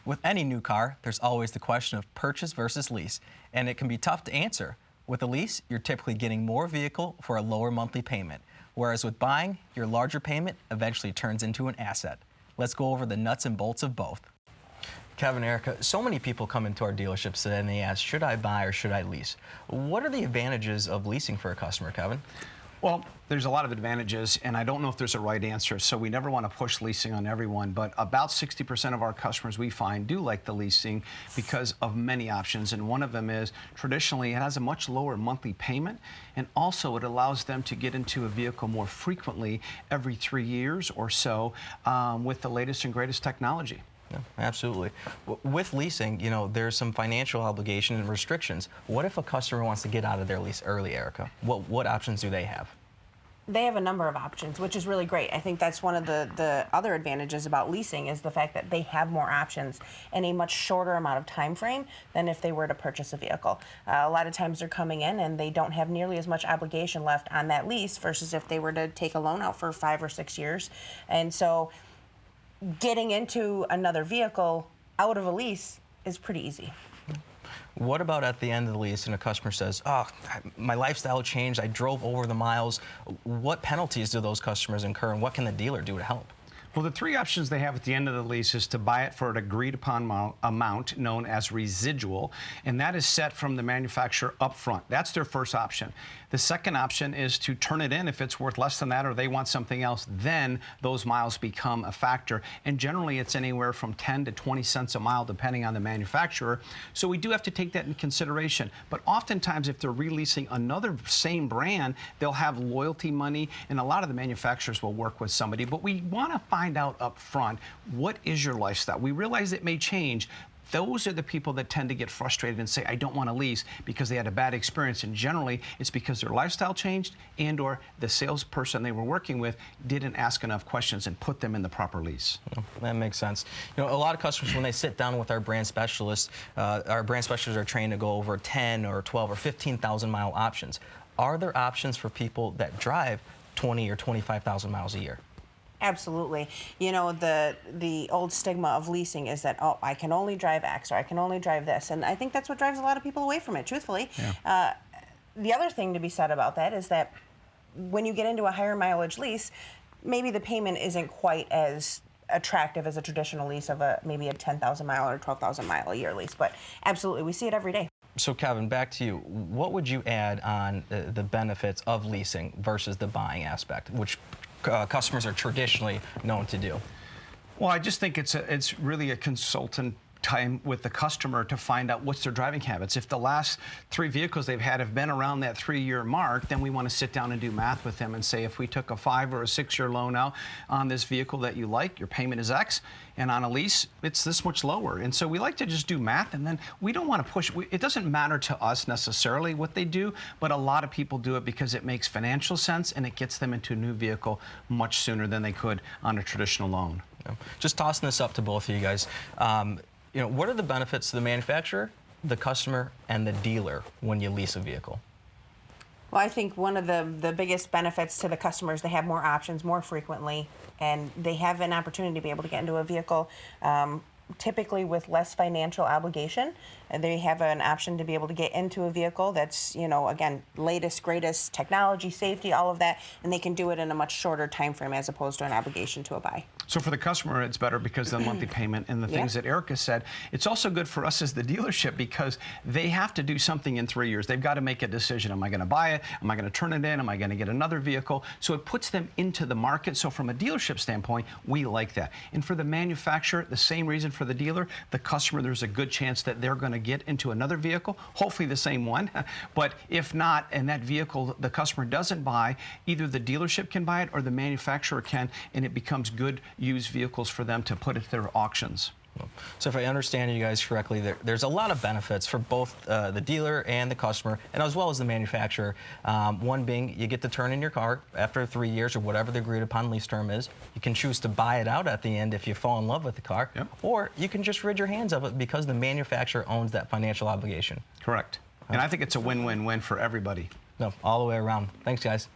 With any new car, there's always the question of purchase versus lease, and it can be tough to answer. With a lease, you're typically getting more vehicle for a lower monthly payment, whereas with buying, your larger payment eventually turns into an asset. Let's go over the nuts and bolts of both. Kevin, Erica, so many people come into our dealerships today and they ask, should I buy or should I lease? What are the advantages of leasing for a customer, Kevin? Well, there's a lot of advantages, and I don't know if there's a right answer, so we never want to push leasing on everyone, but about 60% of our customers we find do like the leasing because of many options, and one of them is traditionally it has a much lower monthly payment, and also it allows them to get into a vehicle more frequently every 3 years or so with the latest and greatest technology. Yeah, absolutely. With leasing, you know, there's some financial obligation and restrictions. What if a customer wants to get out of their lease early, Erica? What options do they have? They have a number of options, which is really great. I think that's one of the other advantages about leasing is the fact that they have more options in a much shorter amount of time frame than if they were to purchase a vehicle. A lot of times they're coming in and they don't have nearly as much obligation left on that lease versus if they were to take a loan out for 5 or 6 years. And so getting into another vehicle out of a lease is pretty easy. What about at the end of the lease and a customer says, oh, my lifestyle changed, I drove over the miles. What penalties do those customers incur and what can the dealer do to help? Well, the three options they have at the end of the lease is to buy it for an agreed upon amount known as residual, and that is set from the manufacturer up front. That's their first option. The second option is to turn it in if it's worth less than that or they want something else, then those miles become a factor. And generally it's anywhere from 10 to 20 cents a mile depending on the manufacturer. So we do have to take that in consideration. But oftentimes if they're releasing another same brand, they'll have loyalty money and a lot of the manufacturers will work with somebody. But we want to find out up front, what is your lifestyle? We realize it may change. Those are the people that tend to get frustrated and say, I don't want to lease because they had a bad experience. And generally, it's because their lifestyle changed and or the salesperson they were working with didn't ask enough questions and put them in the proper lease. Oh, that makes sense. You know, a lot of customers, when they sit down with our brand specialists are trained to go over 10 or 12 or 15,000 mile options. Are there options for people that drive 20 or 25,000 miles a year? Absolutely. You know, the old stigma of leasing is that, oh, I can only drive X or I can only drive this. And I think that's what drives a lot of people away from it, truthfully. Yeah. The other thing to be said about that is that when you get into a higher mileage lease, maybe the payment isn't quite as attractive as a traditional lease of maybe a 10,000 mile or 12,000 mile a year lease. But absolutely, we see it every day. So Kevin, back to you. What would you add on the benefits of leasing versus the buying aspect, which customers are traditionally known to do? Well, I just think it's really a consultant time with the customer to find out what's their driving habits. If the last 3 vehicles they've had have been around that 3-year mark, then we want to sit down and do math with them and say, if we took a 5 or a 6-year loan out on this vehicle that you like, your payment is X, and on a lease, it's this much lower. And so we like to just do math, and then we don't want to push. It doesn't matter to us necessarily what they do, but a lot of people do it because it makes financial sense and it gets them into a new vehicle much sooner than they could on a traditional loan. Yeah. Just tossing this up to both of you guys. You know, what are the benefits to the manufacturer, the customer, and the dealer when you lease a vehicle? Well, I think one of the biggest benefits to the customers, they have more options more frequently, and they have an opportunity to be able to get into a vehicle typically with less financial obligation. And they have an option to be able to get into a vehicle that's, you know, again, latest, greatest technology, safety, all of that, and they can do it in a much shorter time frame as opposed to an obligation to a buy. So for the customer, it's better because of the monthly payment and the things that Erica said. It's also good for us as the dealership because they have to do something in 3 years. They've got to make a decision. Am I going to buy it? Am I going to turn it in? Am I going to get another vehicle? So it puts them into the market. So from a dealership standpoint, we like that. And for the manufacturer, the same reason for the dealer, the customer, there's a good chance that they're going to get into another vehicle, hopefully the same one. But if not, and that vehicle the customer doesn't buy, either the dealership can buy it or the manufacturer can, and it becomes good used vehicles for them to put at their auctions. So if I understand you guys correctly, there's a lot of benefits for both the dealer and the customer, and as well as the manufacturer. One being you get to turn in your car after 3 years or whatever the agreed upon lease term is. You can choose to buy it out at the end if you fall in love with the car, or you can just rid your hands of it because the manufacturer owns that financial obligation. Correct. And I think it's a win-win-win for everybody. No, all the way around. Thanks, guys.